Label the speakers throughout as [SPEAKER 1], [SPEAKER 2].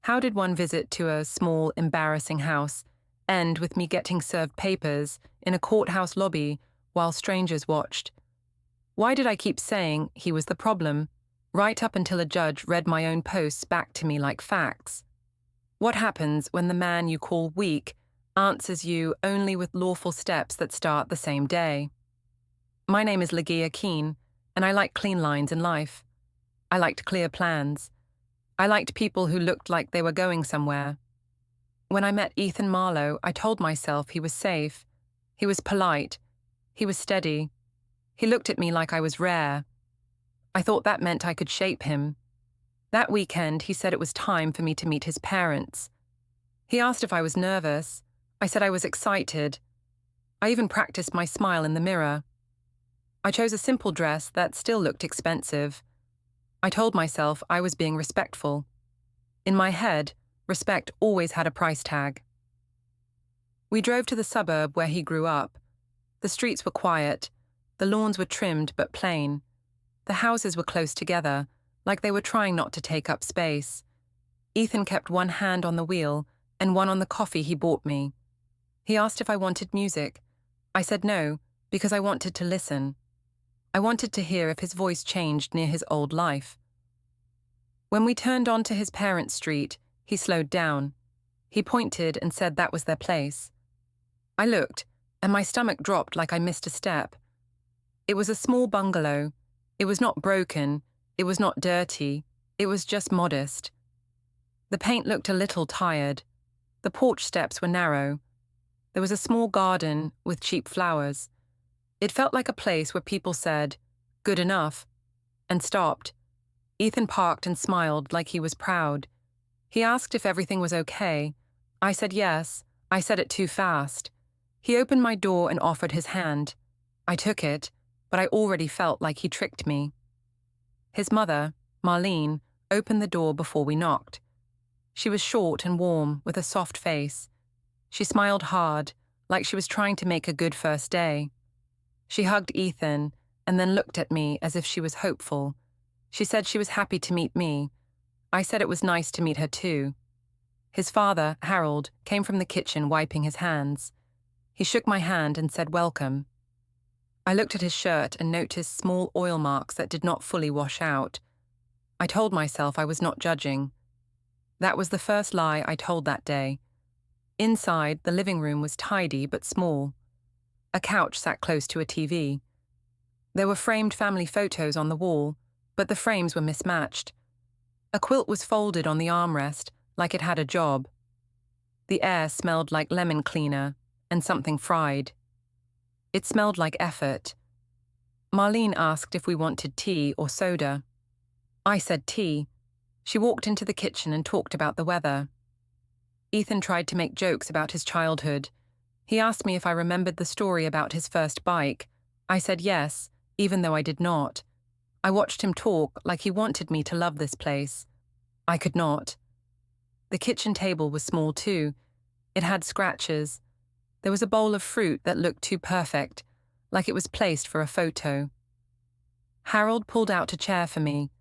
[SPEAKER 1] How did one visit to a small, embarrassing house end with me getting served papers in a courthouse lobby while strangers watched? Why did I keep saying he was the problem, right up until a judge read my own posts back to me like facts? What happens when the man you call weak answers you only with lawful steps that start the same day? My name is Ligeia Keane, and I like clean lines in life. I liked clear plans. I liked people who looked like they were going somewhere. When I met Ethan Marlow, I told myself he was safe. He was polite. He was steady. He looked at me like I was rare. I thought that meant I could shape him. That weekend, he said it was time for me to meet his parents. He asked if I was nervous. I said I was excited. I even practiced my smile in the mirror. I chose a simple dress that still looked expensive. I told myself I was being respectful. In my head, respect always had a price tag. We drove to the suburb where he grew up. The streets were quiet. The lawns were trimmed but plain. The houses were close together, like they were trying not to take up space. Ethan kept one hand on the wheel and one on the coffee he bought me. He asked if I wanted music. I said no, because I wanted to listen. I wanted to hear if his voice changed near his old life. When we turned onto his parents' street, he slowed down. He pointed and said that was their place. I looked, and my stomach dropped like I missed a step. It was a small bungalow. It was not broken. It was not dirty. It was just modest. The paint looked a little tired. The porch steps were narrow. There was a small garden with cheap flowers. It felt like a place where people said, "Good enough," and stopped. Ethan parked and smiled like he was proud. He asked if everything was okay. I said yes. I said it too fast. He opened my door and offered his hand. I took it, but I already felt like he tricked me. His mother, Marlene, opened the door before we knocked. She was short and warm, with a soft face. She smiled hard, like she was trying to make a good first day. She hugged Ethan and then looked at me as if she was hopeful. She said she was happy to meet me. I said it was nice to meet her too. His father, Harold, came from the kitchen wiping his hands. He shook my hand and said welcome. I looked at his shirt and noticed small oil marks that did not fully wash out. I told myself I was not judging. That was the first lie I told that day. Inside, the living room was tidy but small. A couch sat close to a TV. There were framed family photos on the wall, but the frames were mismatched. A quilt was folded on the armrest like it had a job. The air smelled like lemon cleaner and something fried. It smelled like effort. Marlene asked if we wanted tea or soda. I said tea. She walked into the kitchen and talked about the weather. Ethan tried to make jokes about his childhood. He asked me if I remembered the story about his first bike. I said yes, even though I did not. I watched him talk like he wanted me to love this place. I could not. The kitchen table was small too. It had scratches. There was a bowl of fruit that looked too perfect, like it was placed for a photo. Harold pulled out a chair for me.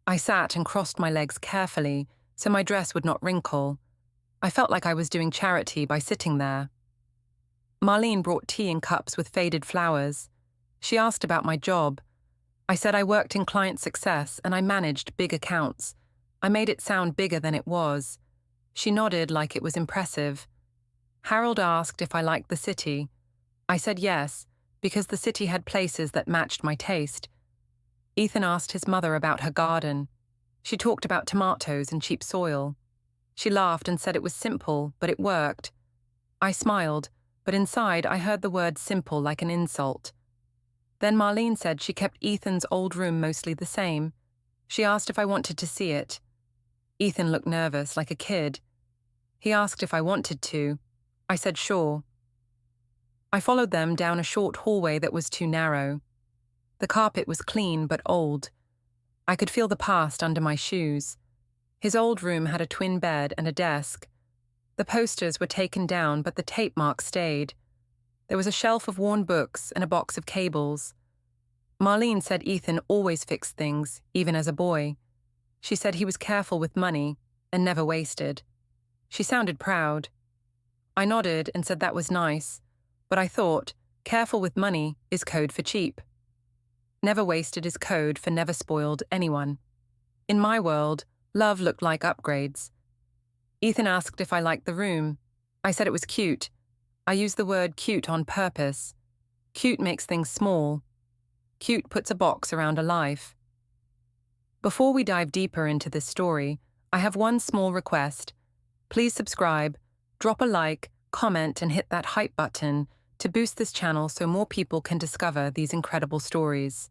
[SPEAKER 1] I sat and crossed my legs carefully so my dress would not wrinkle. I felt like I was doing charity by sitting there. Marlene brought tea in cups with faded flowers. She asked about my job. I said I worked in client success and I managed big accounts. I made it sound bigger than it was. She nodded like it was impressive. Harold asked if I liked the city. I said yes, because the city had places that matched my taste. Ethan asked his mother about her garden. She talked about tomatoes and cheap soil. She laughed and said it was simple, but it worked. I smiled, but inside I heard the word simple like an insult. Then Marlene said she kept Ethan's old room mostly the same. She asked if I wanted to see it. Ethan looked nervous, like a kid. He asked if I wanted to. I said sure. I followed them down a short hallway that was too narrow. The carpet was clean but old. I could feel the past under my shoes. His old room had a twin bed and a desk. The posters were taken down, but the tape mark stayed. There was a shelf of worn books and a box of cables. Marlene said Ethan always fixed things, even as a boy. She said he was careful with money and never wasted. She sounded proud. I nodded and said that was nice, but I thought, careful with money is code for cheap. Never wasted is code for never spoiled anyone. In my world, love looked like upgrades. Ethan asked if I liked the room. I said it was cute. I used the word cute on purpose. Cute makes things small. Cute puts a box around a life. Before we dive deeper into this story, I have one small request. Please subscribe, drop a like, comment, and hit that hype button to boost this channel so more people can discover these incredible stories.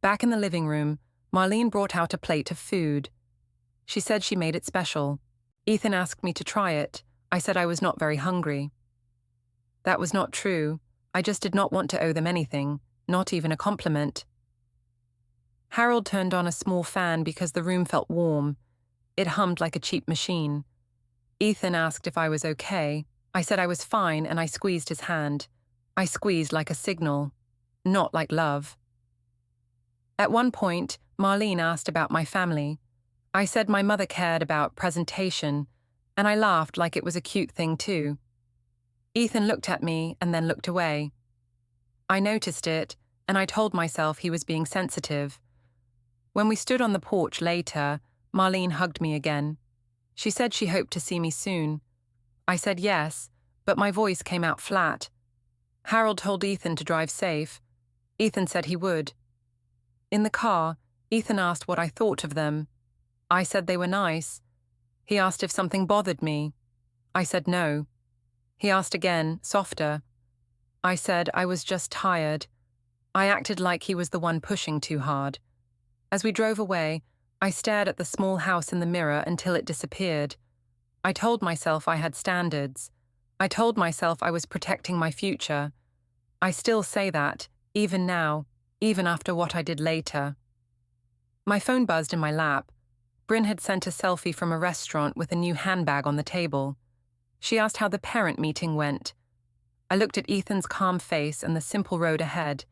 [SPEAKER 1] Back in the living room, Marlene brought out a plate of food. She said she made it special. Ethan asked me to try it. I said I was not very hungry. That was not true. I just did not want to owe them anything, not even a compliment. Harold turned on a small fan because the room felt warm. It hummed like a cheap machine. Ethan asked if I was okay. I said I was fine and I squeezed his hand. I squeezed like a signal, not like love. At one point, Marlene asked about my family. I said my mother cared about presentation, and I laughed like it was a cute thing too. Ethan looked at me and then looked away. I noticed it, and I told myself he was being sensitive. When we stood on the porch later, Marlene hugged me again. She said she hoped to see me soon. I said yes, but my voice came out flat. Harold told Ethan to drive safe. Ethan said he would. In the car, Ethan asked what I thought of them. I said they were nice. He asked if something bothered me. I said no. He asked again, softer. I said I was just tired. I acted like he was the one pushing too hard. As we drove away, I stared at the small house in the mirror until it disappeared. I told myself I had standards. I told myself I was protecting my future. I still say that, even now, even after what I did later. My phone buzzed in my lap. Bryn had sent a selfie from a restaurant with a new handbag on the table. She asked how the parent meeting went. I looked at Ethan's calm face and the simple road ahead,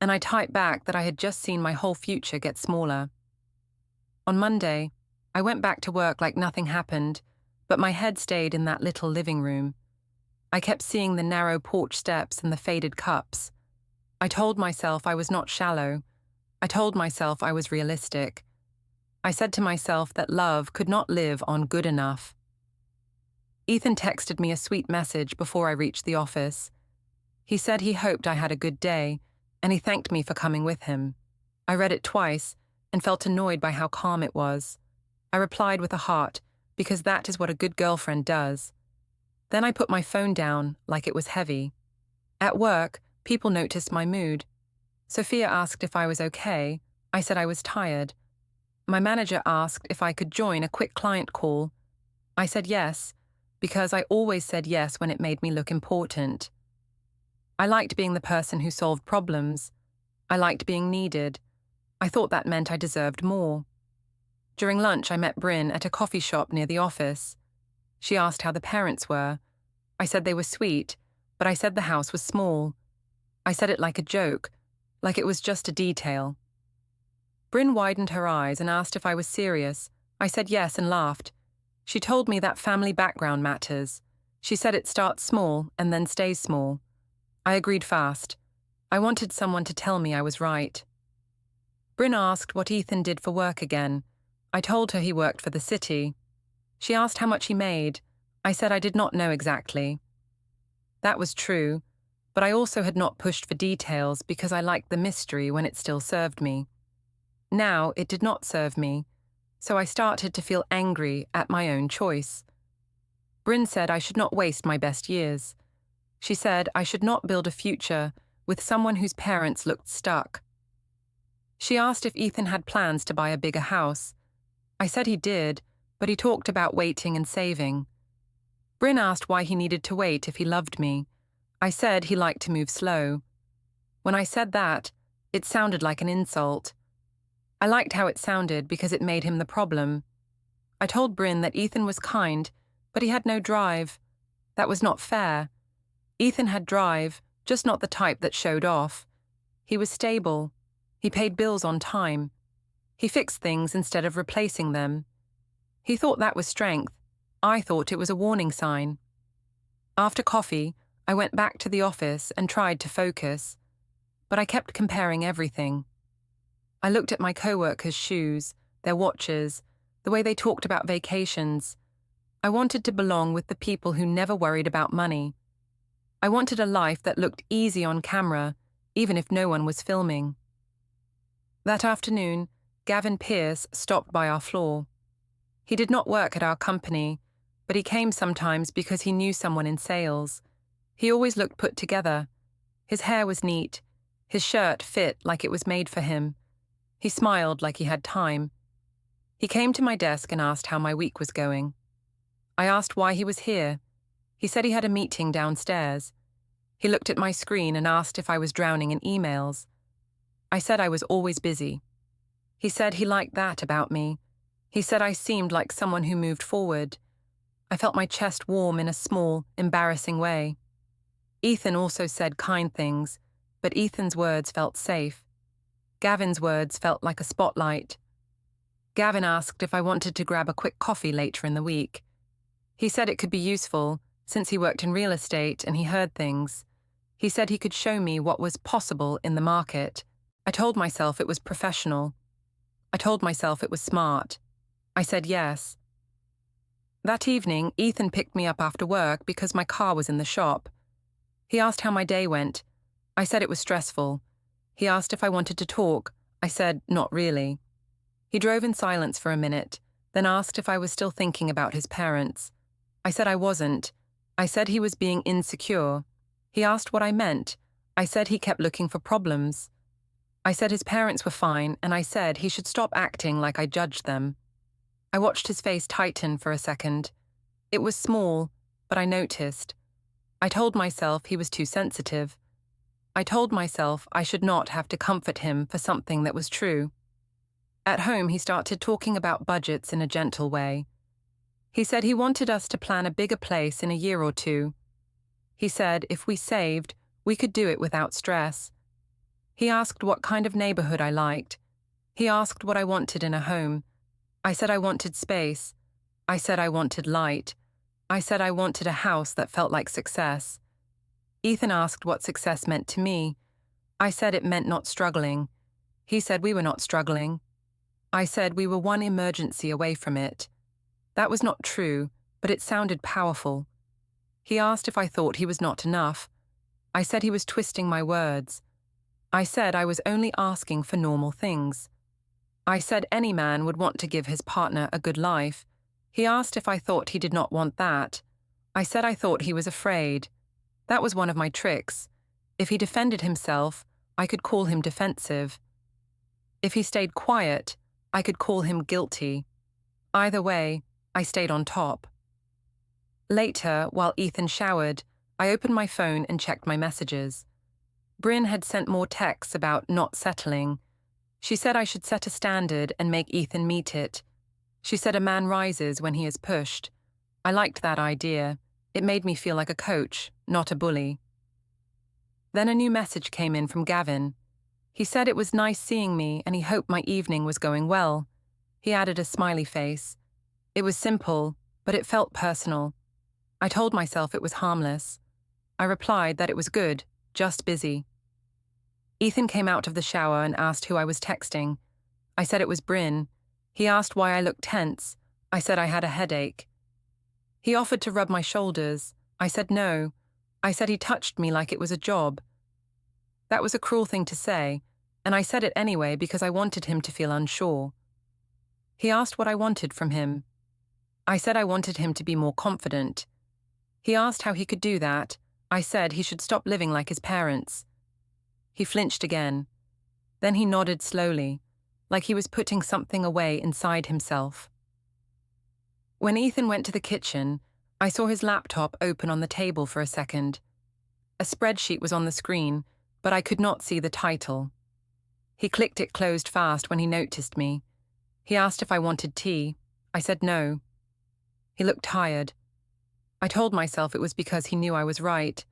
[SPEAKER 1] and I typed back that I had just seen my whole future get smaller. On Monday, I went back to work like nothing happened, but my head stayed in that little living room. I kept seeing the narrow porch steps and the faded cups. I told myself I was not shallow. I told myself I was realistic. I said to myself that love could not live on good enough. Ethan texted me a sweet message before I reached the office. He said he hoped I had a good day, and he thanked me for coming with him. I read it twice and felt annoyed by how calm it was. I replied with a heart, because that is what a good girlfriend does. Then I put my phone down like it was heavy. At work, people noticed my mood. Sophia asked if I was okay. I said I was tired. My manager asked if I could join a quick client call. I said yes, because I always said yes when it made me look important. I liked being the person who solved problems. I liked being needed. I thought that meant I deserved more. During lunch, I met Bryn at a coffee shop near the office. She asked how the parents were. I said they were sweet, but I said the house was small. I said it like a joke, like it was just a detail. Bryn widened her eyes and asked if I was serious. I said yes and laughed. She told me that family background matters. She said it starts small and then stays small. I agreed fast. I wanted someone to tell me I was right. Bryn asked what Ethan did for work again. I told her he worked for the city. She asked how much he made. I said I did not know exactly. That was true, but I also had not pushed for details because I liked the mystery when it still served me. Now it did not serve me, so I started to feel angry at my own choice. Bryn said I should not waste my best years. She said I should not build a future with someone whose parents looked stuck. She asked if Ethan had plans to buy a bigger house. I said he did, but he talked about waiting and saving. Bryn asked why he needed to wait if he loved me. I said he liked to move slow. When I said that, it sounded like an insult. I liked how it sounded because it made him the problem. I told Bryn that Ethan was kind, but he had no drive. That was not fair. Ethan had drive, just not the type that showed off. He was stable. He paid bills on time. He fixed things instead of replacing them. He thought that was strength. I thought it was a warning sign. After coffee, I went back to the office and tried to focus, but I kept comparing everything. I looked at my co-workers' shoes, their watches, the way they talked about vacations. I wanted to belong with the people who never worried about money. I wanted a life that looked easy on camera, even if no one was filming. That afternoon, Gavin Pierce stopped by our floor. He did not work at our company, but he came sometimes because he knew someone in sales. He always looked put together. His hair was neat. His shirt fit like it was made for him. He smiled like he had time. He came to my desk and asked how my week was going. I asked why he was here. He said he had a meeting downstairs. He looked at my screen and asked if I was drowning in emails. I said I was always busy. He said he liked that about me. He said I seemed like someone who moved forward. I felt my chest warm in a small, embarrassing way. Ethan also said kind things, but Ethan's words felt safe. Gavin's words felt like a spotlight. Gavin asked if I wanted to grab a quick coffee later in the week. He said it could be useful, since he worked in real estate and he heard things. He said he could show me what was possible in the market. I told myself it was professional. I told myself it was smart. I said yes. That evening, Ethan picked me up after work because my car was in the shop. He asked how my day went. I said it was stressful. He asked if I wanted to talk. I said, not really. He drove in silence for a minute, then asked if I was still thinking about his parents. I said I wasn't. I said he was being insecure. He asked what I meant. I said he kept looking for problems. I said his parents were fine, and I said he should stop acting like I judged them. I watched his face tighten for a second. It was small, but I noticed. I told myself he was too sensitive. I told myself I should not have to comfort him for something that was true. At home, he started talking about budgets in a gentle way. He said he wanted us to plan a bigger place in a year or two. He said if we saved, we could do it without stress. He asked what kind of neighborhood I liked. He asked what I wanted in a home. I said I wanted space. I said I wanted light. I said I wanted a house that felt like success. Ethan asked what success meant to me. I said it meant not struggling. He said we were not struggling. I said we were one emergency away from it. That was not true, but it sounded powerful. He asked if I thought he was not enough. I said he was twisting my words. I said I was only asking for normal things. I said any man would want to give his partner a good life. He asked if I thought he did not want that. I said I thought he was afraid. That was one of my tricks. If he defended himself, I could call him defensive. If he stayed quiet, I could call him guilty. Either way, I stayed on top. Later, while Ethan showered, I opened my phone and checked my messages. Bryn had sent more texts about not settling. She said I should set a standard and make Ethan meet it. She said a man rises when he is pushed. I liked that idea. It made me feel like a coach, not a bully. Then a new message came in from Gavin. He said it was nice seeing me and he hoped my evening was going well. He added a smiley face. It was simple, but it felt personal. I told myself it was harmless. I replied that it was good, just busy. Ethan came out of the shower and asked who I was texting. I said it was Bryn. He asked why I looked tense. I said I had a headache. He offered to rub my shoulders. I said no. I said he touched me like it was a job. That was a cruel thing to say, and I said it anyway because I wanted him to feel unsure. He asked what I wanted from him. I said I wanted him to be more confident. He asked how he could do that. I said he should stop living like his parents. He flinched again. Then he nodded slowly, like he was putting something away inside himself. When Ethan went to the kitchen, I saw his laptop open on the table for a second. A spreadsheet was on the screen, but I could not see the title. He clicked it closed fast when he noticed me. He asked if I wanted tea. I said no. He looked tired. I told myself it was because he knew I was right.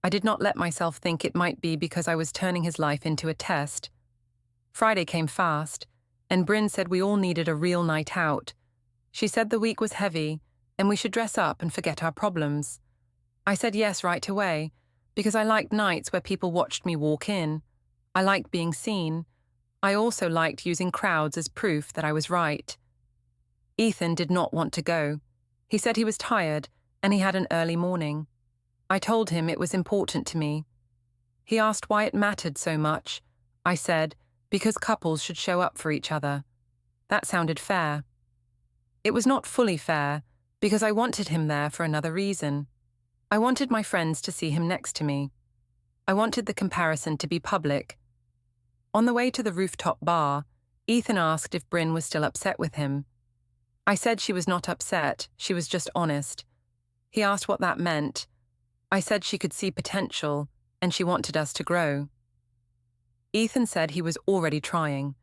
[SPEAKER 1] I did not let myself think it might be because I was turning his life into a test. Friday came fast, and Bryn said we all needed a real night out. She said the week was heavy and we should dress up and forget our problems. I said yes right away, because I liked nights where people watched me walk in. I liked being seen. I also liked using crowds as proof that I was right. Ethan did not want to go. He said he was tired and he had an early morning. I told him it was important to me. He asked why it mattered so much. I said, because couples should show up for each other. That sounded fair. It was not fully fair, because I wanted him there for another reason. I wanted my friends to see him next to me. I wanted the comparison to be public. On the way to the rooftop bar, Ethan asked if Bryn was still upset with him. I said she was not upset, she was just honest. He asked what that meant. I said she could see potential, and she wanted us to grow. Ethan said he was already trying.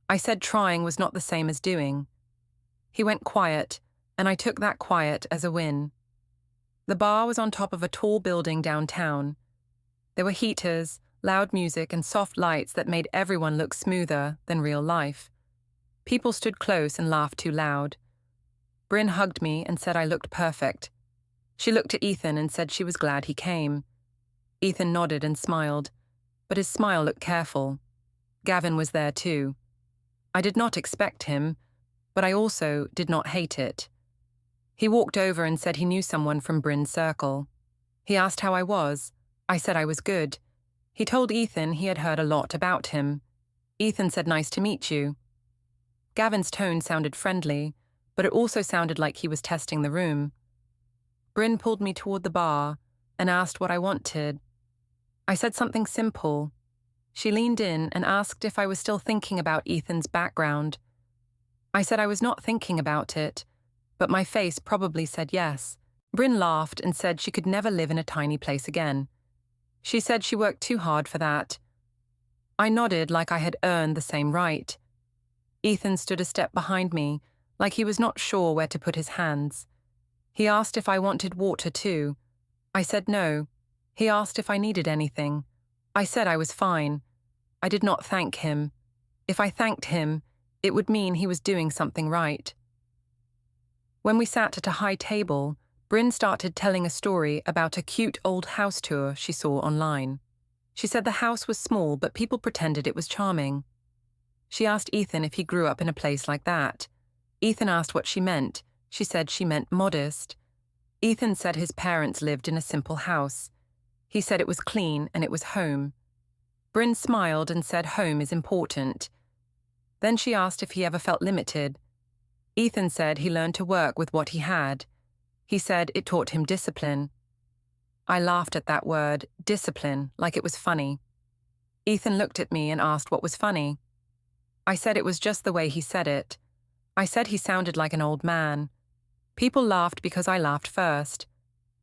[SPEAKER 1] I said trying was not the same as doing. He went quiet, and I took that quiet as a win. The bar was on top of a tall building downtown. There were heaters, loud music, and soft lights that made everyone look smoother than real life. People stood close and laughed too loud. Bryn hugged me and said I looked perfect. She looked at Ethan and said she was glad he came. Ethan nodded and smiled, but his smile looked careful. Gavin was there too. I did not expect him, but I also did not hate it. He walked over and said he knew someone from Bryn's circle. He asked how I was. I said I was good. He told Ethan he had heard a lot about him. Ethan said nice to meet you. Gavin's tone sounded friendly, but it also sounded like he was testing the room. Bryn pulled me toward the bar and asked what I wanted. I said something simple. She leaned in and asked if I was still thinking about Ethan's background. I said I was not thinking about it, but my face probably said yes. Bryn laughed and said she could never live in a tiny place again. She said she worked too hard for that. I nodded like I had earned the same right. Ethan stood a step behind me, like he was not sure where to put his hands. He asked if I wanted water too. I said no. He asked if I needed anything. I said I was fine. I did not thank him. If I thanked him, it would mean he was doing something right. When we sat at a high table, Bryn started telling a story about a cute old house tour she saw online. She said the house was small, but people pretended it was charming. She asked Ethan if he grew up in a place like that. Ethan asked what she meant. She said she meant modest. Ethan said his parents lived in a simple house. He said it was clean and it was home. Bryn smiled and said home is important. Then she asked if he ever felt limited. Ethan said he learned to work with what he had. He said it taught him discipline. I laughed at that word, discipline, like it was funny. Ethan looked at me and asked what was funny. I said it was just the way he said it. I said he sounded like an old man. People laughed because I laughed first.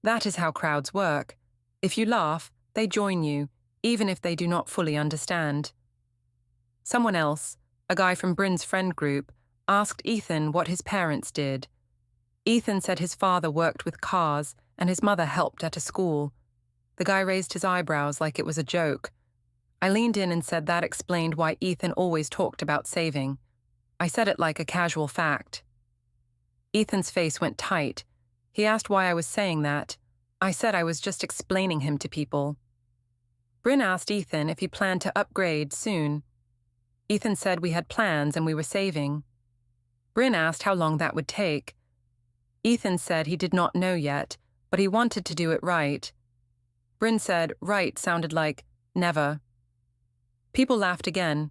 [SPEAKER 1] That is how crowds work. If you laugh, they join you, even if they do not fully understand. Someone else, a guy from Bryn's friend group, asked Ethan what his parents did. Ethan said his father worked with cars and his mother helped at a school. The guy raised his eyebrows like it was a joke. I leaned in and said that explained why Ethan always talked about saving. I said it like a casual fact. Ethan's face went tight. He asked why I was saying that. I said I was just explaining him to people. Bryn asked Ethan if he planned to upgrade soon. Ethan said we had plans and we were saving. Bryn asked how long that would take. Ethan said he did not know yet, but he wanted to do it right. Bryn said right sounded like never. People laughed again.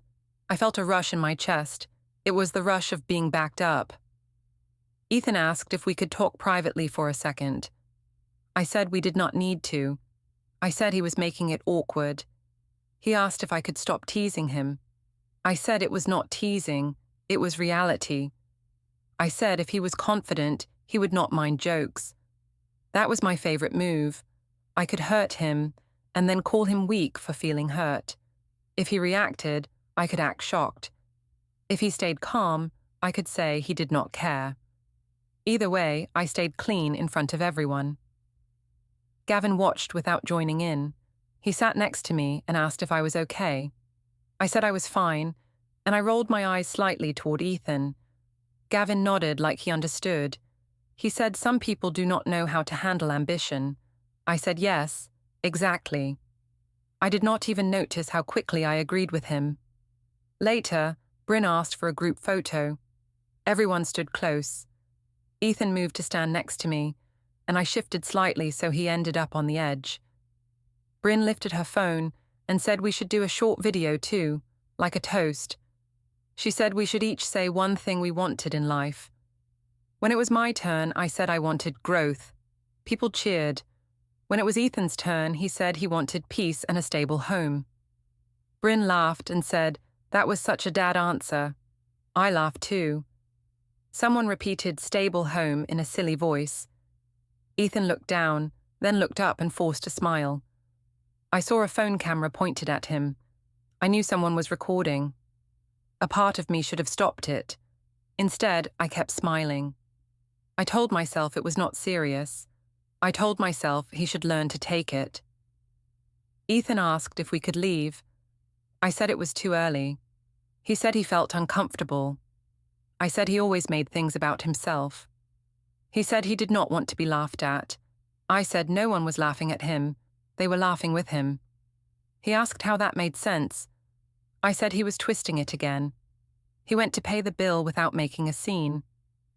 [SPEAKER 1] I felt a rush in my chest. It was the rush of being backed up. Ethan asked if we could talk privately for a second. I said we did not need to. I said he was making it awkward. He asked if I could stop teasing him. I said it was not teasing, it was reality. I said if he was confident, he would not mind jokes. That was my favorite move. I could hurt him and then call him weak for feeling hurt. If he reacted, I could act shocked. If he stayed calm, I could say he did not care. Either way, I stayed clean in front of everyone. Gavin watched without joining in. He sat next to me and asked if I was okay. I said I was fine, and I rolled my eyes slightly toward Ethan. Gavin nodded like he understood. He said some people do not know how to handle ambition. I said yes, exactly. I did not even notice how quickly I agreed with him. Later, Bryn asked for a group photo. Everyone stood close. Ethan moved to stand next to me, and I shifted slightly so he ended up on the edge. Bryn lifted her phone and said we should do a short video too, like a toast. She said we should each say one thing we wanted in life. When it was my turn, I said I wanted growth. People cheered. When it was Ethan's turn, he said he wanted peace and a stable home. Bryn laughed and said, "That was such a dad answer." I laughed too. Someone repeated stable home in a silly voice. Ethan looked down, then looked up and forced a smile. I saw a phone camera pointed at him. I knew someone was recording. A part of me should have stopped it. Instead, I kept smiling. I told myself it was not serious. I told myself he should learn to take it. Ethan asked if we could leave. I said it was too early. He said he felt uncomfortable. I said he always made things about himself. He said he did not want to be laughed at. I said no one was laughing at him. They were laughing with him. He asked how that made sense. I said he was twisting it again. He went to pay the bill without making a scene.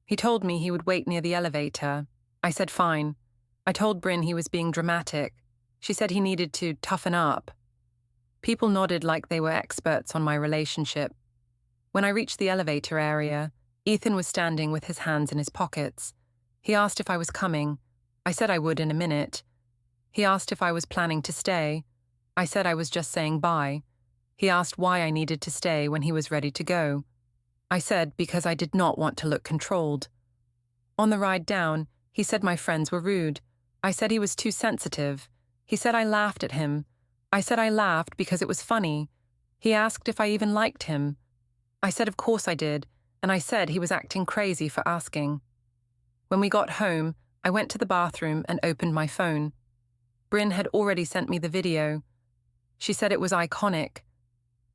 [SPEAKER 1] He told me he would wait near the elevator. I said fine. I told Bryn he was being dramatic. She said he needed to toughen up. People nodded like they were experts on my relationship. When I reached the elevator area, Ethan was standing with his hands in his pockets. He asked if I was coming. I said I would in a minute. He asked if I was planning to stay. I said I was just saying bye. He asked why I needed to stay when he was ready to go. I said because I did not want to look controlled. On the ride down, he said my friends were rude. I said he was too sensitive. He said I laughed at him. I said I laughed because it was funny. He asked if I even liked him. I said of course I did, and I said he was acting crazy for asking. When we got home, I went to the bathroom and opened my phone. Bryn had already sent me the video. She said it was iconic.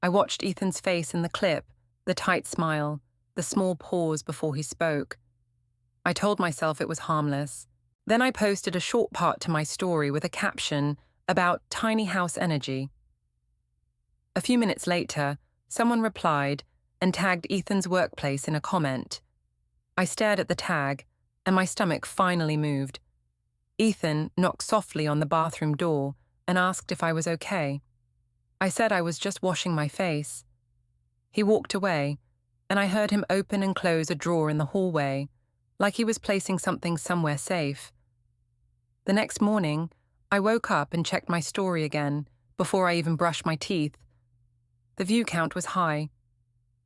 [SPEAKER 1] I watched Ethan's face in the clip, the tight smile, the small pause before he spoke. I told myself it was harmless. Then I posted a short part to my story with a caption about tiny house energy. A few minutes later, someone replied and tagged Ethan's workplace in a comment. I stared at the tag, and my stomach finally moved. Ethan knocked softly on the bathroom door and asked if I was okay. I said I was just washing my face. He walked away, and I heard him open and close a drawer in the hallway, like he was placing something somewhere safe. The next morning, I woke up and checked my story again, before I even brushed my teeth. The view count was high.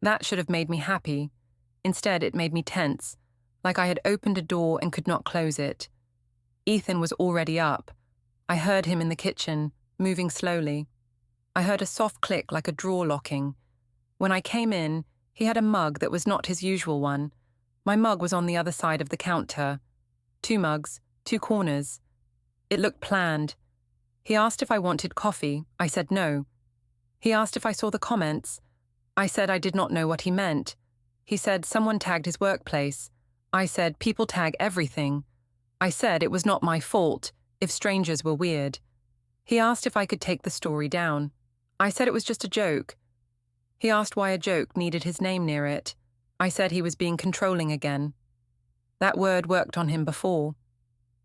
[SPEAKER 1] That should have made me happy. Instead, it made me tense, like I had opened a door and could not close it. Ethan was already up. I heard him in the kitchen, moving slowly. I heard a soft click like a drawer locking. When I came in, he had a mug that was not his usual one. My mug was on the other side of the counter. 2 mugs, 2 corners. It looked planned. He asked if I wanted coffee. I said no. He asked if I saw the comments. I said I did not know what he meant. He said someone tagged his workplace. I said people tag everything. I said it was not my fault if strangers were weird. He asked if I could take the story down. I said it was just a joke. He asked why a joke needed his name near it. I said he was being controlling again. That word worked on him before.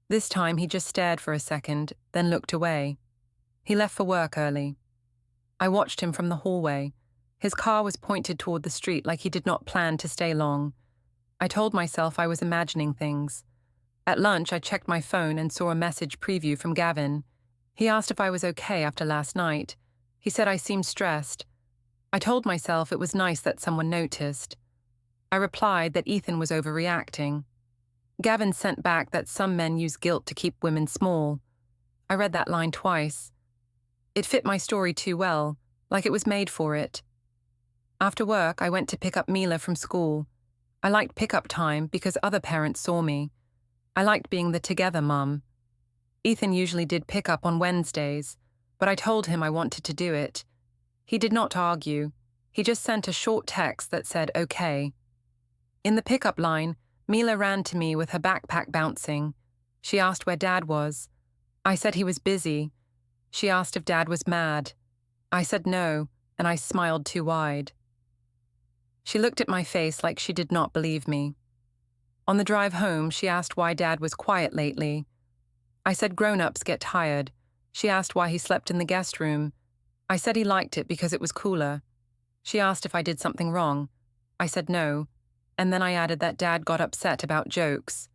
[SPEAKER 1] This time he just stared for a second, then looked away. He left for work early. I watched him from the hallway. His car was pointed toward the street like he did not plan to stay long. I told myself I was imagining things. At lunch, I checked my phone and saw a message preview from Gavin. He asked if I was okay after last night. He said I seemed stressed. I told myself it was nice that someone noticed. I replied that Ethan was overreacting. Gavin sent back that some men use guilt to keep women small. I read that line twice. It fit my story too well, like it was made for it. After work, I went to pick up Mila from school. I liked pickup time because other parents saw me. I liked being the together mum. Ethan usually did pick up on Wednesdays, but I told him I wanted to do it. He did not argue. He just sent a short text that said okay. In the pickup line, Mila ran to me with her backpack bouncing. She asked where Dad was. I said he was busy. She asked if Dad was mad. I said no, and I smiled too wide. She looked at my face like she did not believe me. On the drive home, she asked why Dad was quiet lately. I said grown-ups get tired. She asked why he slept in the guest room. I said he liked it because it was cooler. She asked if I did something wrong. I said no, and then I added that Dad got upset about jokes.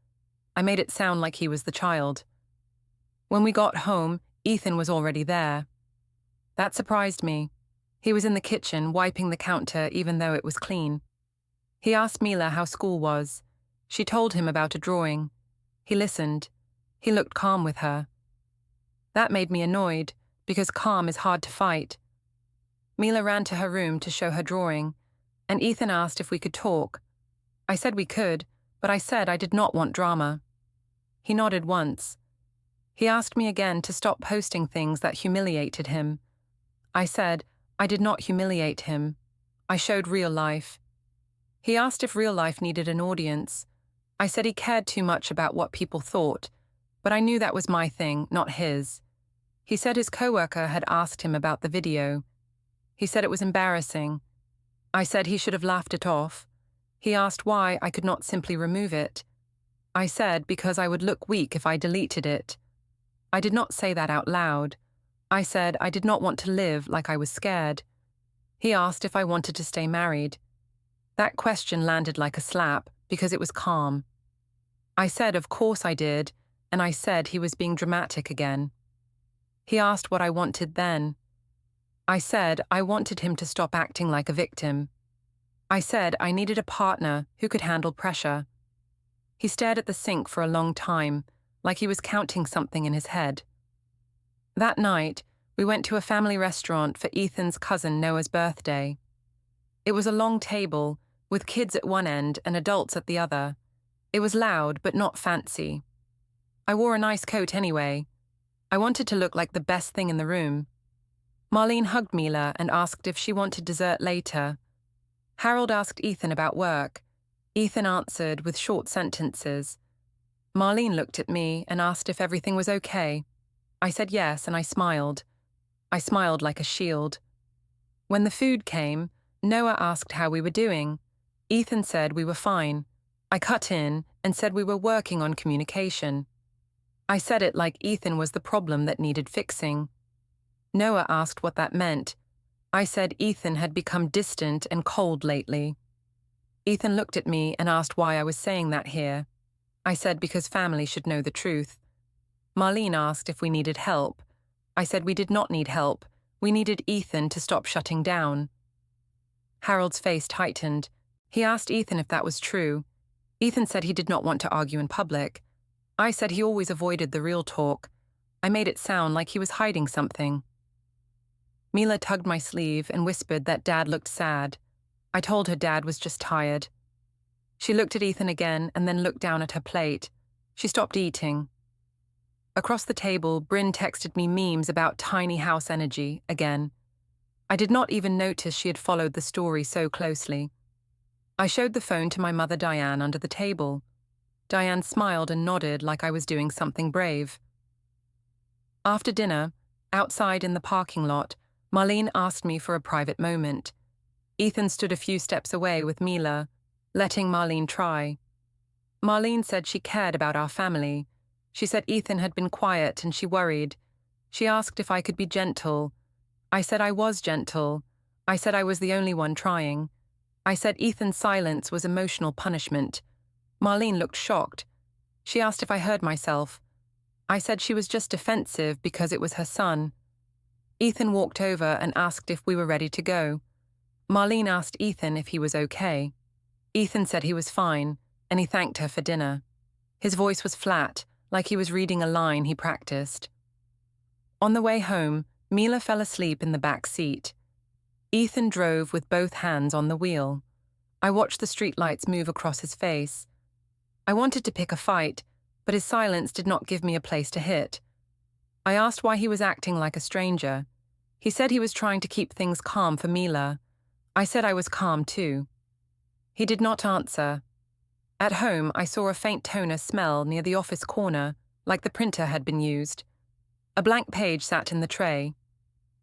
[SPEAKER 1] I made it sound like he was the child. When we got home, Ethan was already there. That surprised me. He was in the kitchen, wiping the counter even though it was clean. He asked Mila how school was. She told him about a drawing. He listened. He looked calm with her. That made me annoyed, because calm is hard to fight. Mila ran to her room to show her drawing, and Ethan asked if we could talk. I said we could, but I said I did not want drama. He nodded once. He asked me again to stop posting things that humiliated him. I said I did not humiliate him. I showed real life. He asked if real life needed an audience. I said he cared too much about what people thought, but I knew that was my thing, not his. He said his coworker had asked him about the video. He said it was embarrassing. I said he should have laughed it off. He asked why I could not simply remove it. I said because I would look weak if I deleted it. I did not say that out loud. I said I did not want to live like I was scared. He asked if I wanted to stay married. That question landed like a slap because it was calm. I said of course I did, and I said he was being dramatic again. He asked what I wanted then. I said I wanted him to stop acting like a victim. I said I needed a partner who could handle pressure. He stared at the sink for a long time, like he was counting something in his head. That night, we went to a family restaurant for Ethan's cousin Noah's birthday. It was a long table, with kids at one end and adults at the other. It was loud, but not fancy. I wore a nice coat anyway. I wanted to look like the best thing in the room. Marlene hugged Mila and asked if she wanted dessert later. Harold asked Ethan about work. Ethan answered with short sentences. Marlene looked at me and asked if everything was okay. I said yes, and I smiled. I smiled like a shield. When the food came, Noah asked how we were doing. Ethan said we were fine. I cut in and said we were working on communication. I said it like Ethan was the problem that needed fixing. Noah asked what that meant. I said Ethan had become distant and cold lately. Ethan looked at me and asked why I was saying that here. I said because family should know the truth. Marlene asked if we needed help. I said we did not need help. We needed Ethan to stop shutting down. Harold's face tightened. He asked Ethan if that was true. Ethan said he did not want to argue in public. I said he always avoided the real talk. I made it sound like he was hiding something. Mila tugged my sleeve and whispered that Dad looked sad. I told her Dad was just tired. She looked at Ethan again and then looked down at her plate. She stopped eating. Across the table, Bryn texted me memes about tiny house energy again. I did not even notice she had followed the story so closely. I showed the phone to my mother Diane under the table. Diane smiled and nodded like I was doing something brave. After dinner, outside in the parking lot, Marlene asked me for a private moment. Ethan stood a few steps away with Mila, letting Marlene try. Marlene said she cared about our family. She said Ethan had been quiet and she worried. She asked if I could be gentle. I said I was gentle. I said I was the only one trying. I said Ethan's silence was emotional punishment. Marlene looked shocked. She asked if I heard myself. I said she was just defensive because it was her son. Ethan walked over and asked if we were ready to go. Marlene asked Ethan if he was okay. Ethan said he was fine, and he thanked her for dinner. His voice was flat, like he was reading a line he practiced. On the way home, Mila fell asleep in the back seat. Ethan drove with both hands on the wheel. I watched the streetlights move across his face. I wanted to pick a fight, but his silence did not give me a place to hit. I asked why he was acting like a stranger. He said he was trying to keep things calm for Mila. I said I was calm too. He did not answer. At home, I saw a faint toner smell near the office corner, like the printer had been used. A blank page sat in the tray.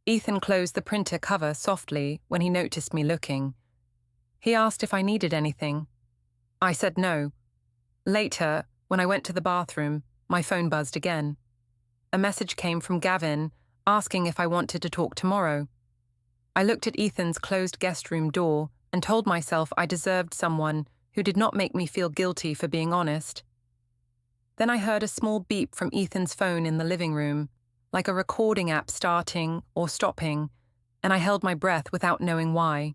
[SPEAKER 1] Ethan closed the printer cover softly when he noticed me looking. He asked if I needed anything. I said no. Later, when I went to the bathroom, my phone buzzed again. A message came from Gavin, asking if I wanted to talk tomorrow. I looked at Ethan's closed guest room door and told myself I deserved someone who did not make me feel guilty for being honest. Then I heard a small beep from Ethan's phone in the living room, like a recording app starting or stopping, and I held my breath without knowing why.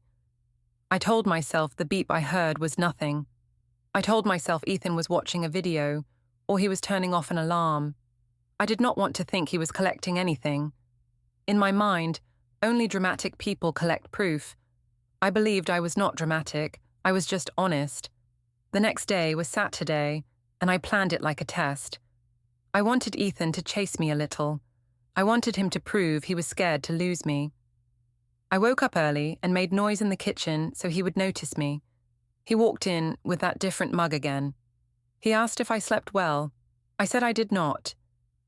[SPEAKER 1] I told myself the beep I heard was nothing. I told myself Ethan was watching a video, or he was turning off an alarm. I did not want to think he was collecting anything. In my mind, only dramatic people collect proof. I believed I was not dramatic, I was just honest. The next day was Saturday, and I planned it like a test. I wanted Ethan to chase me a little. I wanted him to prove he was scared to lose me. I woke up early and made noise in the kitchen so he would notice me. He walked in with that different mug again. He asked if I slept well. I said I did not.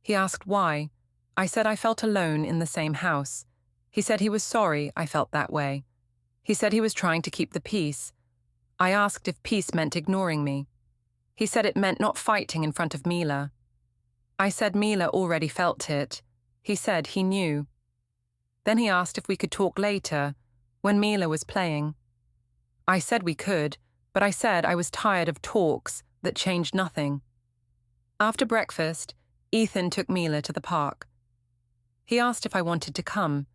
[SPEAKER 1] He asked why. I said I felt alone in the same house. He said he was sorry I felt that way. He said he was trying to keep the peace. I asked if peace meant ignoring me. He said it meant not fighting in front of Mila. I said Mila already felt it. He said he knew. Then he asked if we could talk later, when Mila was playing. I said we could, but I said I was tired of talks that changed nothing. After breakfast, Ethan took Mila to the park. He asked if I wanted to come.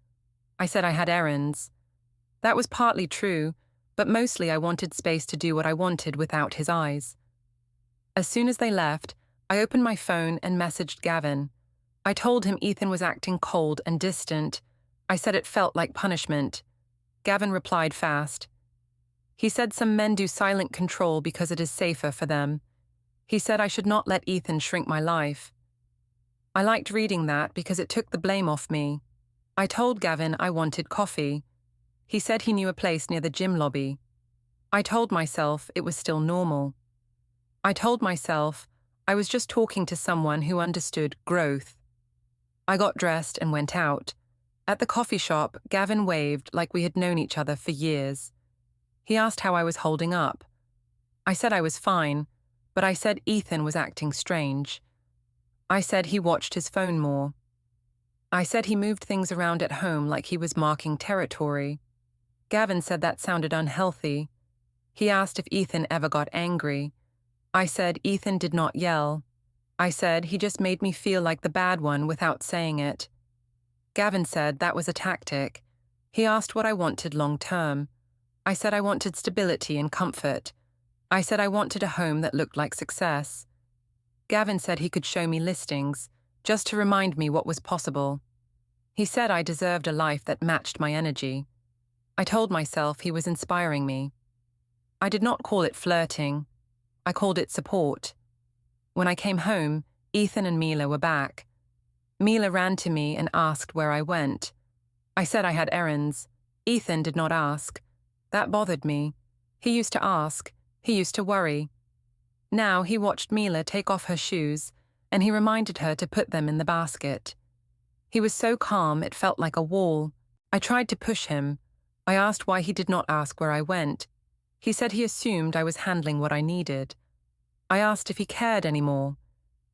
[SPEAKER 1] I said I had errands. That was partly true, but mostly I wanted space to do what I wanted without his eyes. As soon as they left, I opened my phone and messaged Gavin. I told him Ethan was acting cold and distant. I said it felt like punishment. Gavin replied fast. He said some men do silent control because it is safer for them. He said I should not let Ethan shrink my life. I liked reading that because it took the blame off me. I told Gavin I wanted coffee. He said he knew a place near the gym lobby. I told myself it was still normal. I told myself I was just talking to someone who understood growth. I got dressed and went out. At the coffee shop, Gavin waved like we had known each other for years. He asked how I was holding up. I said I was fine, but I said Ethan was acting strange. I said he watched his phone more. I said he moved things around at home like he was marking territory. Gavin said that sounded unhealthy. He asked if Ethan ever got angry. I said Ethan did not yell. I said he just made me feel like the bad one without saying it. Gavin said that was a tactic. He asked what I wanted long term. I said I wanted stability and comfort. I said I wanted a home that looked like success. Gavin said he could show me listings, just to remind me what was possible. He said I deserved a life that matched my energy. I told myself he was inspiring me. I did not call it flirting. I called it support. When I came home, Ethan and Mila were back. Mila ran to me and asked where I went. I said I had errands. Ethan did not ask. That bothered me. He used to ask. He used to worry. Now he watched Mila take off her shoes, and he reminded her to put them in the basket. He was so calm it felt like a wall. I tried to push him. I asked why he did not ask where I went. He said he assumed I was handling what I needed. I asked if he cared anymore.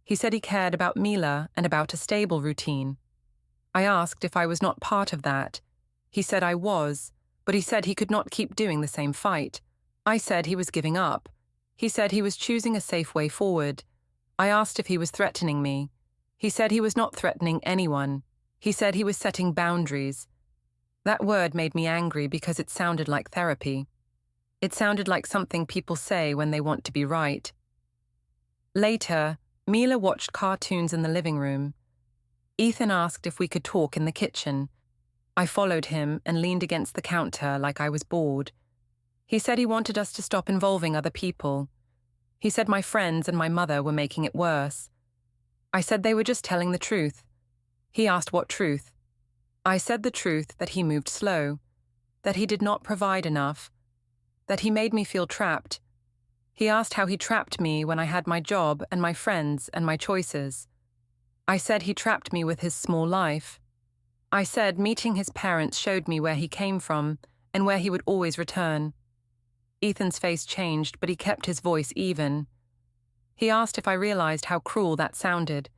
[SPEAKER 1] He said he cared about Mila and about a stable routine. I asked if I was not part of that. He said I was, but he said he could not keep doing the same fight. I said he was giving up. He said he was choosing a safe way forward. I asked if he was threatening me. He said he was not threatening anyone. He said he was setting boundaries. That word made me angry because it sounded like therapy. It sounded like something people say when they want to be right. Later, Mila watched cartoons in the living room. Ethan asked if we could talk in the kitchen. I followed him and leaned against the counter like I was bored. He said he wanted us to stop involving other people. He said my friends and my mother were making it worse. I said they were just telling the truth. He asked what truth. I said the truth that he moved slow, that he did not provide enough, that he made me feel trapped. He asked how he trapped me when I had my job and my friends and my choices. I said he trapped me with his small life. I said meeting his parents showed me where he came from and where he would always return. Ethan's face changed, but he kept his voice even. He asked if I realized how cruel that sounded.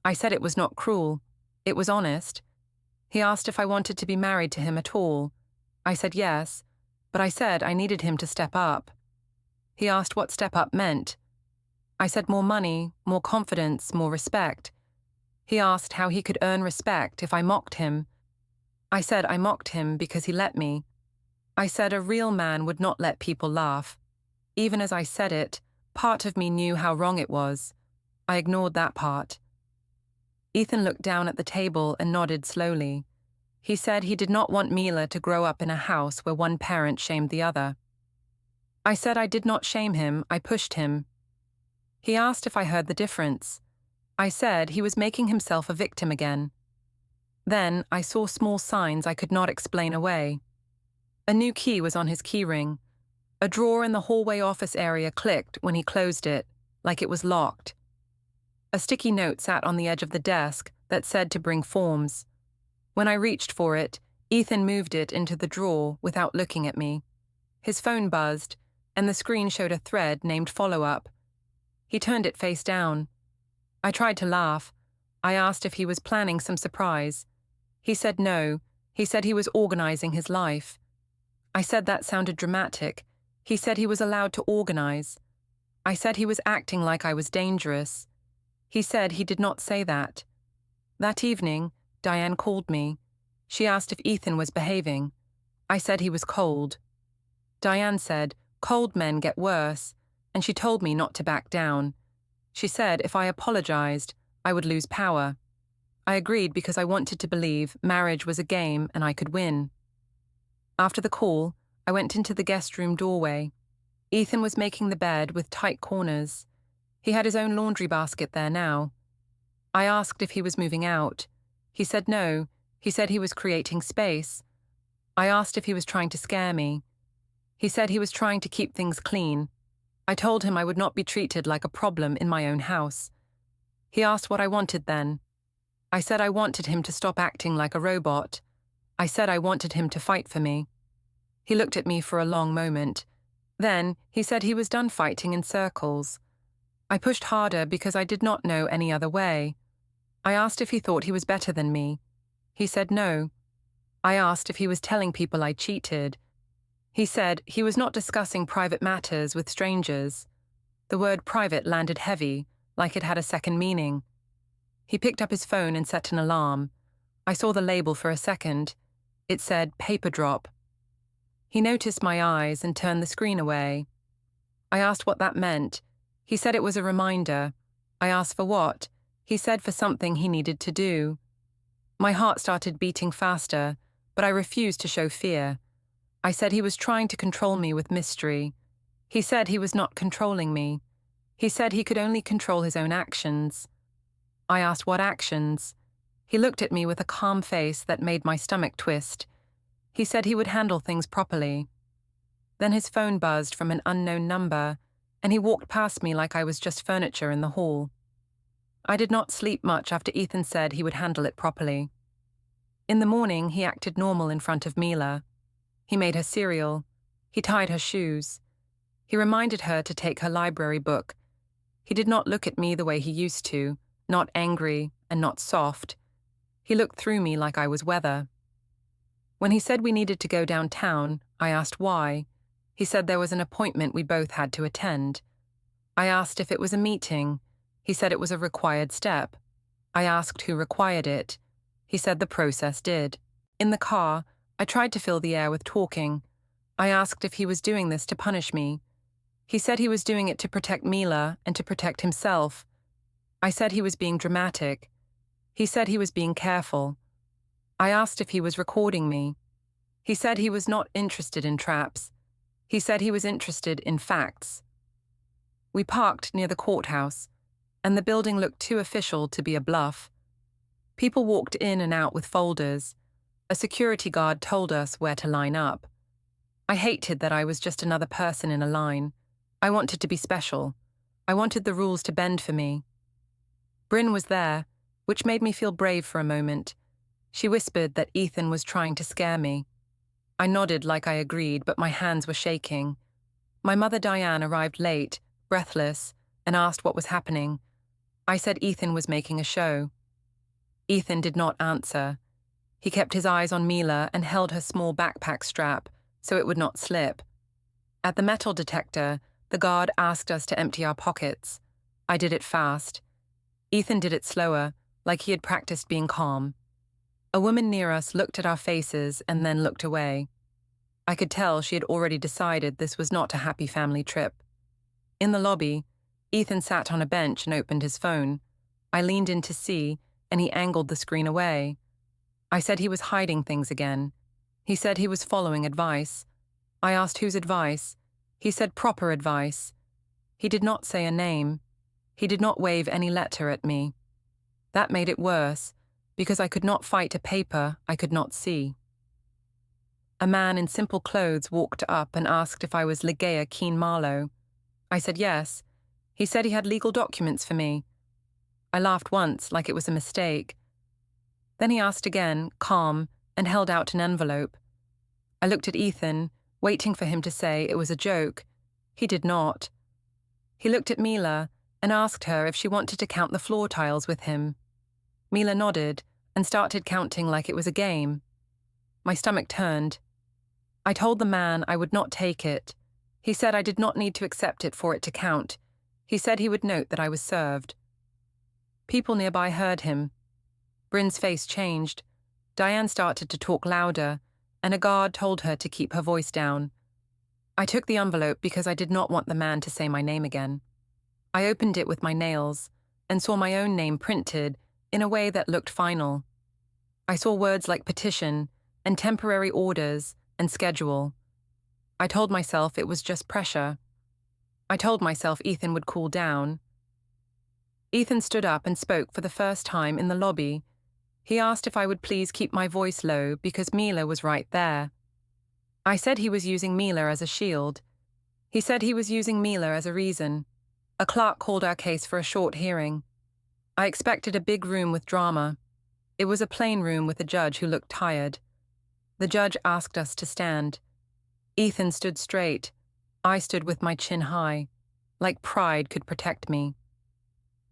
[SPEAKER 1] I said it was not cruel. It was honest. He asked if I wanted to be married to him at all. I said yes, but I said I needed him to step up. He asked what step up meant. I said more money, more confidence, more respect. He asked how he could earn respect if I mocked him. I said I mocked him because he let me. I said a real man would not let people laugh. Even as I said it, part of me knew how wrong it was. I ignored that part. Ethan looked down at the table and nodded slowly. He said he did not want Mila to grow up in a house where one parent shamed the other. I said I did not shame him, I pushed him. He asked if I heard the difference. I said he was making himself a victim again. Then I saw small signs I could not explain away. A new key was on his keyring. A drawer in the hallway office area clicked when he closed it, like it was locked. A sticky note sat on the edge of the desk that said to bring forms. When I reached for it, Ethan moved it into the drawer without looking at me. His phone buzzed, and the screen showed a thread named follow-up. He turned it face down. I tried to laugh. I asked if he was planning some surprise. He said no. He said he was organizing his life. I said that sounded dramatic. He said he was allowed to organize. I said he was acting like I was dangerous. He said he did not say that. That evening, Diane called me. She asked if Ethan was behaving. I said he was cold. Diane said, cold men get worse, and she told me not to back down. She said if I apologized, I would lose power. I agreed because I wanted to believe marriage was a game and I could win. After the call, I went into the guest room doorway. Ethan was making the bed with tight corners. He had his own laundry basket there now. I asked if he was moving out. He said no. He said he was creating space. I asked if he was trying to scare me. He said he was trying to keep things clean. I told him I would not be treated like a problem in my own house. He asked what I wanted then. I said I wanted him to stop acting like a robot. I said I wanted him to fight for me. He looked at me for a long moment. Then he said he was done fighting in circles. I pushed harder because I did not know any other way. I asked if he thought he was better than me. He said no. I asked if he was telling people I cheated. He said he was not discussing private matters with strangers. The word private landed heavy, like it had a second meaning. He picked up his phone and set an alarm. I saw the label for a second. It said paper drop. He noticed my eyes and turned the screen away. I asked what that meant. He said it was a reminder. I asked for what. He said for something he needed to do. My heart started beating faster, but I refused to show fear. I said he was trying to control me with mystery. He said he was not controlling me. He said he could only control his own actions. I asked what actions. He looked at me with a calm face that made my stomach twist. He said he would handle things properly. Then his phone buzzed from an unknown number, and he walked past me like I was just furniture in the hall. I did not sleep much after Ethan said he would handle it properly. In the morning, he acted normal in front of Mila. He made her cereal. He tied her shoes. He reminded her to take her library book. He did not look at me the way he used to, not angry and not soft. He looked through me like I was weather. When he said we needed to go downtown, I asked why. He said there was an appointment we both had to attend. I asked if it was a meeting. He said it was a required step. I asked who required it. He said the process did. In the car, I tried to fill the air with talking. I asked if he was doing this to punish me. He said he was doing it to protect Mila and to protect himself. I said he was being dramatic. He said he was being careful. I asked if he was recording me. He said he was not interested in traps. He said he was interested in facts. We parked near the courthouse, and the building looked too official to be a bluff. People walked in and out with folders. A security guard told us where to line up. I hated that I was just another person in a line. I wanted to be special. I wanted the rules to bend for me. Bryn was there, which made me feel brave for a moment. She whispered that Ethan was trying to scare me. I nodded like I agreed, but my hands were shaking. My mother Diane arrived late, breathless, and asked what was happening. I said Ethan was making a show. Ethan did not answer. He kept his eyes on Mila and held her small backpack strap so it would not slip. At the metal detector, the guard asked us to empty our pockets. I did it fast. Ethan did it slower, like he had practiced being calm. A woman near us looked at our faces and then looked away. I could tell she had already decided this was not a happy family trip. In the lobby, Ethan sat on a bench and opened his phone. I leaned in to see, and he angled the screen away. I said he was hiding things again. He said he was following advice. I asked whose advice. He said proper advice. He did not say a name. He did not wave any letter at me. That made it worse, because I could not fight a paper I could not see. A man in simple clothes walked up and asked if I was Ligeia Keane Marlow. I said yes. He said he had legal documents for me. I laughed once, like it was a mistake. Then he asked again, calm, and held out an envelope. I looked at Ethan, waiting for him to say it was a joke. He did not. He looked at Mila and asked her if she wanted to count the floor tiles with him. Mila nodded and started counting like it was a game. My stomach turned. I told the man I would not take it. He said I did not need to accept it for it to count. He said he would note that I was served. People nearby heard him. Bryn's face changed. Diane started to talk louder, and a guard told her to keep her voice down. I took the envelope because I did not want the man to say my name again. I opened it with my nails and saw my own name printed in a way that looked final. I saw words like petition and temporary orders and schedule. I told myself it was just pressure. I told myself Ethan would cool down. Ethan stood up and spoke for the first time in the lobby. He asked if I would please keep my voice low because Mila was right there. I said he was using Mila as a shield. He said he was using Mila as a reason. A clerk called our case for a short hearing. I expected a big room with drama. It was a plain room with a judge who looked tired. The judge asked us to stand. Ethan stood straight. I stood with my chin high, like pride could protect me.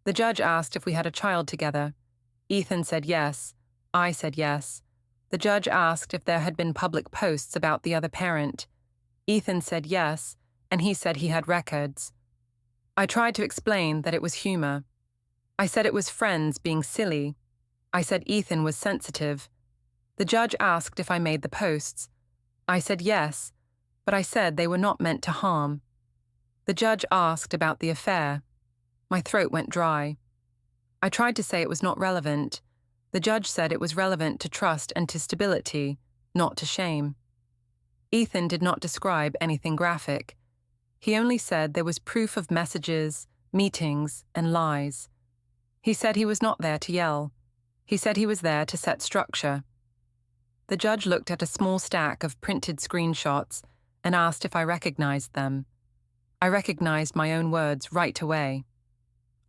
[SPEAKER 1] The judge asked if we had a child together. Ethan said yes. I said yes. The judge asked if there had been public posts about the other parent. Ethan said yes, and he said he had records. I tried to explain that it was humor. I said it was friends being silly. I said Ethan was sensitive. The judge asked if I made the posts. I said yes, but I said they were not meant to harm. The judge asked about the affair. My throat went dry. I tried to say it was not relevant. The judge said it was relevant to trust and to stability, not to shame. Ethan did not describe anything graphic. He only said there was proof of messages, meetings, and lies. He said he was not there to yell. He said he was there to set structure. The judge looked at a small stack of printed screenshots and asked if I recognized them. I recognized my own words right away.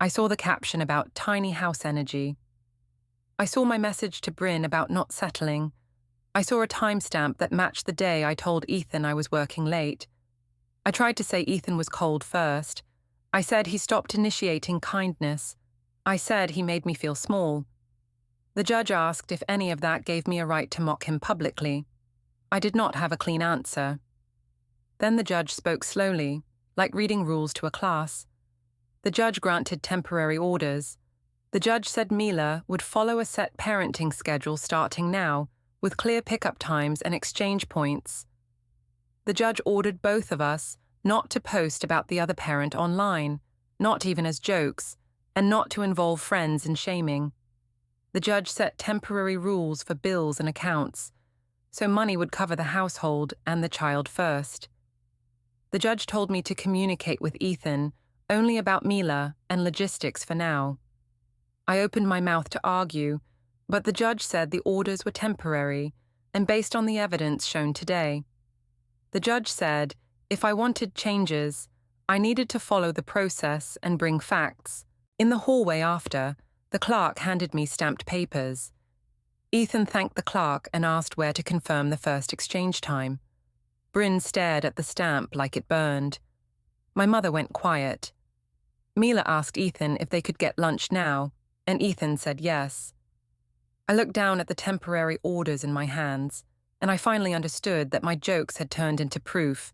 [SPEAKER 1] I saw the caption about tiny house energy. I saw my message to Bryn about not settling. I saw a timestamp that matched the day I told Ethan I was working late. I tried to say Ethan was cold first. I said he stopped initiating kindness. I said he made me feel small. The judge asked if any of that gave me a right to mock him publicly. I did not have a clean answer. Then the judge spoke slowly, like reading rules to a class. The judge granted temporary orders. The judge said Mila would follow a set parenting schedule starting now, with clear pickup times and exchange points. The judge ordered both of us not to post about the other parent online, not even as jokes, and not to involve friends in shaming. The judge set temporary rules for bills and accounts, so money would cover the household and the child first. The judge told me to communicate with Ethan only about Mila and logistics for now. I opened my mouth to argue, but the judge said the orders were temporary and based on the evidence shown today. The judge said if I wanted changes, I needed to follow the process and bring facts. In the hallway after, the clerk handed me stamped papers. Ethan thanked the clerk and asked where to confirm the first exchange time. Bryn stared at the stamp like it burned. My mother went quiet. Mila asked Ethan if they could get lunch now, and Ethan said yes. I looked down at the temporary orders in my hands, and I finally understood that my jokes had turned into proof.